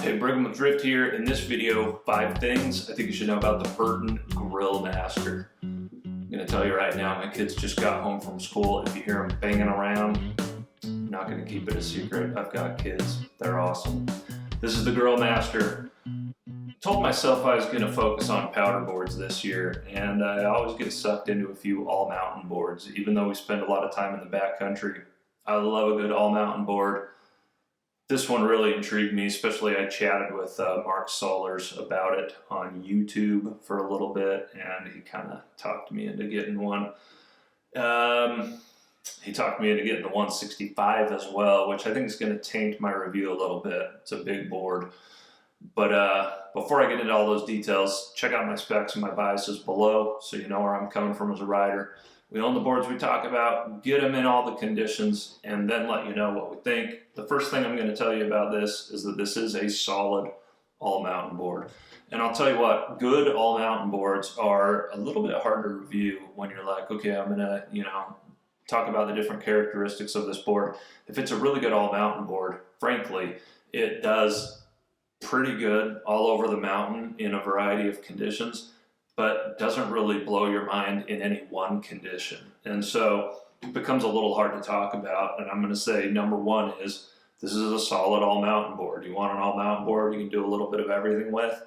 Hey, Brigham with Drift here. In this video, 5 things I think you should know about the Burton Gril Master. I'm gonna tell you right now, my kids just got home from school. If you hear them banging around, I'm not gonna keep it a secret. I've got kids, they're awesome. This is the Gril Master. Told myself I was gonna focus on powder boards this year, and I always get sucked into a few all mountain boards. Even though we spend a lot of time in the backcountry, I love a good all mountain board. This one really intrigued me, especially I chatted with Mark Solers about it on YouTube for a little bit, and he kind of talked me into getting one. He talked me into getting the 165 as well, which I think is going to taint my review a little bit. It's a big board. But before I get into all those details, check out my specs and my biases below so you know where I'm coming from as a rider. We own the boards we talk about, get them in all the conditions, and then let you know what we think. The first thing I'm going to tell you about this is that this is a solid all-mountain board. And I'll tell you what, good all-mountain boards are a little bit hard to review when you're like, okay, I'm going to, talk about the different characteristics of this board. If it's a really good all-mountain board, frankly, it does pretty good all over the mountain in a variety of conditions, but doesn't really blow your mind in any one condition. And so it becomes a little hard to talk about. And I'm going to say number one is this is a solid all mountain board. You want an all mountain board you can do a little bit of everything with?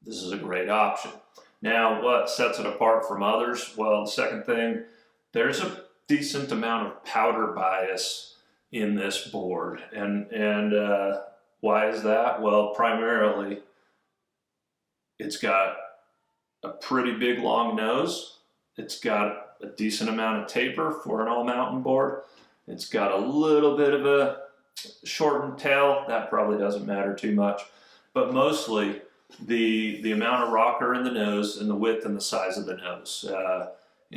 This is a great option. Now, what sets it apart from others? Well, the second thing, there's a decent amount of powder bias in this board. And why is that? Well, primarily it's got a pretty big long nose. It's got a decent amount of taper for an all mountain board. It's got a little bit of a shortened tail. That probably doesn't matter too much, but mostly the amount of rocker in the nose and the width and the size of the nose.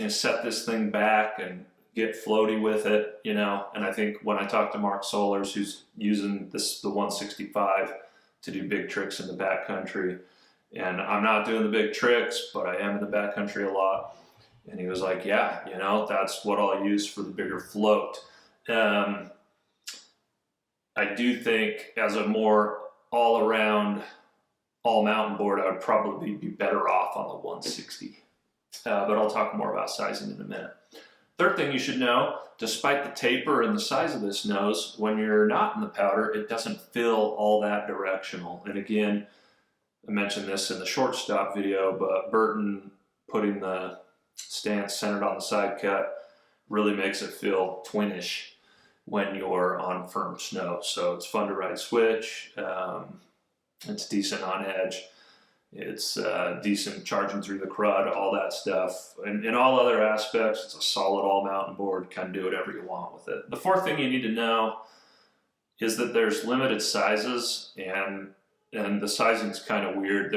Set this thing back and get floaty with it, and I think when I talked to Mark Solers, who's using the 165 to do big tricks in the backcountry, and I'm not doing the big tricks, but I am in the backcountry a lot. And he was like, yeah, that's what I'll use for the bigger float. I do think as a more all-around, all-mountain board, I would probably be better off on the 160. But I'll talk more about sizing in a minute. Third thing you should know, despite the taper and the size of this nose, when you're not in the powder, it doesn't feel all that directional. And again, I mentioned this in the short stop video, but Burton putting the stance centered on the side cut really makes it feel twinish when you're on firm snow. So it's fun to ride switch. It's decent on edge. It's decent charging through the crud, all that stuff. And in all other aspects, it's a solid all mountain board. Kind of do whatever you want with it. The fourth thing you need to know is that there's limited sizes, and the sizing's kind of weird.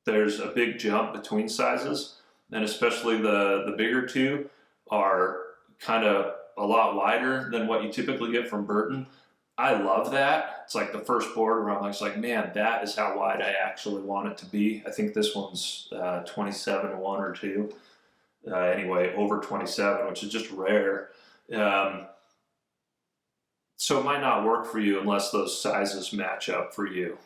There's a big jump between sizes, and especially the bigger two are kind of a lot wider than what you typically get from Burton. I love that. It's like the first board where I'm like, man, that is how wide I actually want it to be. I think this one's 27, 1 or 2. Anyway, over 27, which is just rare. So it might not work for you unless those sizes match up for you.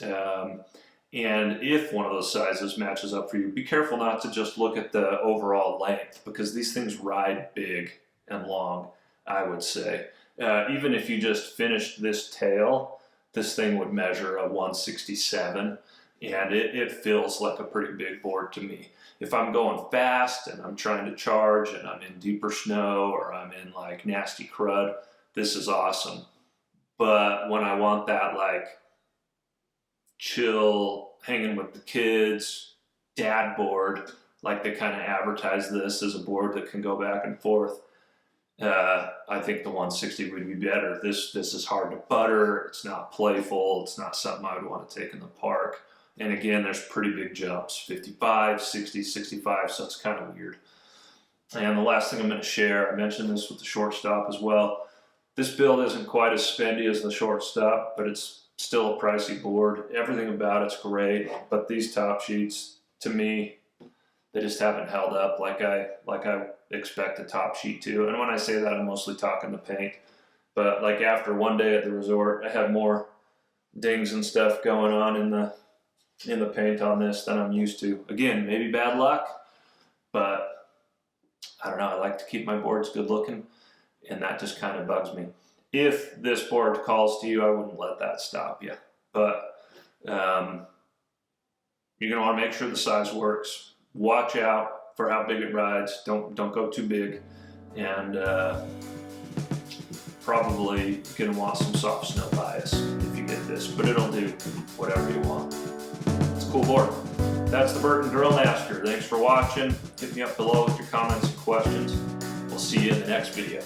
And if one of those sizes matches up for you, be careful not to just look at the overall length, because these things ride big and long, I would say. Even if you just finished this tail, this thing would measure a 167, and it feels like a pretty big board to me. If I'm going fast and I'm trying to charge and I'm in deeper snow or I'm in like nasty crud, this is awesome. But when I want that like chill, hanging with the kids, dad board, like they kind of advertise this as a board that can go back and forth, I think the 160 would be better. This is hard to putter. It's not playful. It's not something I would want to take in the park. And again, there's pretty big jumps, 55, 60, 65, so it's kind of weird. And the last thing I'm going to share, I mentioned this with the short stop as well. This build isn't quite as spendy as the short stop, but it's still a pricey board. Everything about it's great, but these top sheets, to me, they just haven't held up like I expect a top sheet to. And when I say that, I'm mostly talking the paint. But like after one day at the resort, I had more dings and stuff going on in the paint on this than I'm used to. Again, maybe bad luck, but I don't know. I like to keep my boards good looking, and that just kind of bugs me. If this board calls to you, I wouldn't let that stop you. But you're gonna want to make sure the size works. Watch out for how big it rides. Don't go too big, and probably gonna want some soft snow bias if you get this, but it'll do whatever you want. It's a cool board. That's the Burton Gril Master. Thanks for watching. Hit me up below with your comments and questions. We'll see you in the next video.